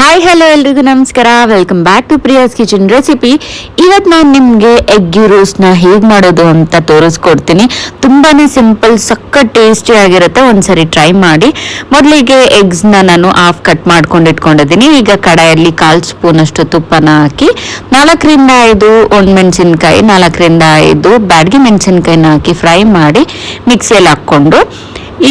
Hi hello ಎಲ್ರಿಗೂ ನಮಸ್ಕಾರ. Welcome back to Priya's kitchen recipe. ಇವತ್ತು ನಾನು ನಿಮಗೆ ಎಗ್ ರೋಸ್ಟ್ನ ಹೇಗೆ ಮಾಡೋದು ಅಂತ ತೋರಿಸ್ಕೊಡ್ತೀನಿ. ತುಂಬಾನೇ ಸಿಂಪಲ್, ಸಕ್ಕ ಟೇಸ್ಟಿ ಆಗಿರುತ್ತೆ. ಒಂದ್ಸರಿ ಟ್ರೈ ಮಾಡಿ. ಮೊದಲಿಗೆ ಎಗ್ಸ್ನ ನಾನು ಹಾಫ್ ಕಟ್ ಮಾಡ್ಕೊಂಡು ಇಟ್ಕೊಂಡಿದ್ದೀನಿ. ಈಗ ಕಡಾಯಲ್ಲಿ 1/4 ಸ್ಪೂನ್ ಅಷ್ಟು ತುಪ್ಪನ ಹಾಕಿ 4ರಿಂದ 5 ಒಣಮೆಣಸಿನ್ಕಾಯಿ, 4ರಿಂದ 5 ಬ್ಯಾಡಗಿ ಮೆಣಸಿನ್ಕಾಯಿನ ಹಾಕಿ ಫ್ರೈ ಮಾಡಿ ಮಿಕ್ಸಿಯಲ್ಲಿ ಹಾಕ್ಕೊಂಡು,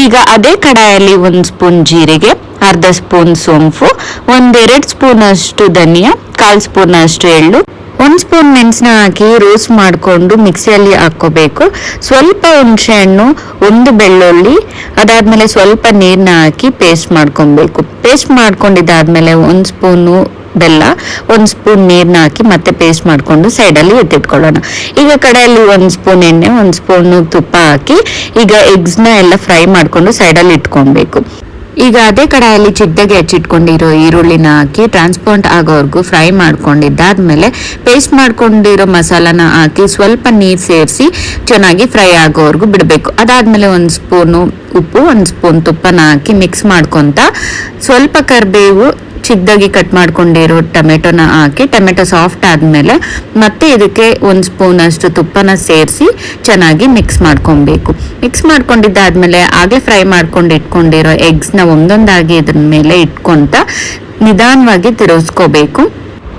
ಈಗ ಅದೇ ಕಡಾಯಲ್ಲಿ 1 ಸ್ಪೂನ್ ಜೀರಿಗೆ, ಅರ್ಧ ಸ್ಪೂನ್ ಸೋಂಪು, 1-2 ಸ್ಪೂನ್ ಅಷ್ಟು ಧನಿಯಾ, 1/4 ಸ್ಪೂನ್ ಅಷ್ಟು ಎಳ್ಳು, 1 ಸ್ಪೂನ್ ಮೆಣಸನ್ನ ಹಾಕಿ ರೋಸ್ಟ್ ಮಾಡಿಕೊಂಡು ಮಿಕ್ಸಿಯಲ್ಲಿ ಹಾಕ್ಕೋಬೇಕು. ಸ್ವಲ್ಪ ಹುಣಸೆ ಹಣ್ಣು, 1 ಬೆಳ್ಳುಳ್ಳಿ, ಅದಾದ್ಮೇಲೆ ಸ್ವಲ್ಪ ನೀರನ್ನ ಹಾಕಿ ಪೇಸ್ಟ್ ಮಾಡ್ಕೊಬೇಕು. ಪೇಸ್ಟ್ ಮಾಡ್ಕೊಂಡಿದ್ದಾದ್ಮೇಲೆ 1 ಸ್ಪೂನು ಬೆಲ್ಲ, 1 ಸ್ಪೂನ್ ನೀರನ್ನ ಹಾಕಿ ಮತ್ತೆ ಪೇಸ್ಟ್ ಮಾಡಿಕೊಂಡು ಸೈಡಲ್ಲಿ ಎತ್ತಿಟ್ಕೊಳ್ಳೋಣ. ಈಗ ಕಡೆಯಲ್ಲಿ 1 ಸ್ಪೂನ್ ಎಣ್ಣೆ, 1 ಸ್ಪೂನ್ ತುಪ್ಪ ಹಾಕಿ ಈಗ ಎಗ್ಸ್ನ ಎಲ್ಲ ಫ್ರೈ ಮಾಡಿಕೊಂಡು ಸೈಡಲ್ಲಿ ಇಟ್ಕೊಬೇಕು. ಈಗ ಅದೇ ಕಡಾಯಲ್ಲಿ ಚಿಕ್ಕದಾಗಿ ಹೆಚ್ಚಿಟ್ಕೊಂಡಿರೋ ಈರುಳ್ಳಿನ ಹಾಕಿ ಟ್ರಾನ್ಸ್ಪರೆಂಟ್ ಆಗೋವರೆಗೂ ಫ್ರೈ ಮಾಡ್ಕೊಂಡಿದ್ದಾದ್ಮೇಲೆ ಪೇಸ್ಟ್ ಮಾಡ್ಕೊಂಡಿರೋ ಮಸಾಲಾನ ಹಾಕಿ ಸ್ವಲ್ಪ ನೀರು ಸೇರಿಸಿ ಚೆನ್ನಾಗಿ ಫ್ರೈ ಆಗೋವರೆಗೂ ಬಿಡಬೇಕು. ಅದಾದ್ಮೇಲೆ 1 ಸ್ಪೂನು ಉಪ್ಪು, 1 ಸ್ಪೂನ್ ತುಪ್ಪನ ಹಾಕಿ ಮಿಕ್ಸ್ ಮಾಡ್ಕೊತ ಸ್ವಲ್ಪ ಕರಿಬೇವು, ಚಿಕ್ಕದಾಗಿ ಕಟ್ ಮಾಡ್ಕೊಂಡಿರೋ ಟೊಮೆಟೊನ ಹಾಕಿ ಟೊಮೆಟೊ ಸಾಫ್ಟ್ ಆದಮೇಲೆ ಮತ್ತೆ ಇದಕ್ಕೆ 1 ಸ್ಪೂನ್ ಅಷ್ಟು ತುಪ್ಪನ ಸೇರಿಸಿ ಚೆನ್ನಾಗಿ ಮಿಕ್ಸ್ ಮಾಡ್ಕೊಬೇಕು. ಮಿಕ್ಸ್ ಮಾಡ್ಕೊಂಡಿದ್ದಾದ್ಮೇಲೆ ಆಗಲೇ ಫ್ರೈ ಮಾಡ್ಕೊಂಡು ಇಟ್ಕೊಂಡಿರೋ ಎಗ್ಸ್ನ ಒಂದೊಂದಾಗಿ ಇದ್ರ ಮೇಲೆ ಇಟ್ಕೊಂತ ನಿಧಾನವಾಗಿ ತಿರುಗಿಸ್ಕೋಬೇಕು.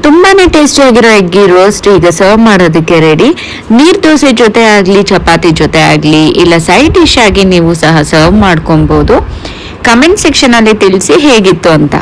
ತುಂಬಾನೇ ಟೇಸ್ಟಿ ಆಗಿರೋ ಎಗ್ ರೋಸ್ಟ್ ಈಗ ಸರ್ವ್ ಮಾಡೋದಕ್ಕೆ ರೆಡಿ. ನೀರ್ ದೋಸೆ ಜೊತೆ ಆಗಲಿ, ಚಪಾತಿ ಜೊತೆ ಆಗಲಿ, ಇಲ್ಲ ಸೈಡ್ ಡಿಶ್ ಆಗಿ ನೀವು ಸಹ ಸರ್ವ್ ಮಾಡ್ಕೊಬೋದು. ಕಮೆಂಟ್ ಸೆಕ್ಷನ್ ಅಲ್ಲಿ ತಿಳಿಸಿ ಹೇಗಿತ್ತು ಅಂತ.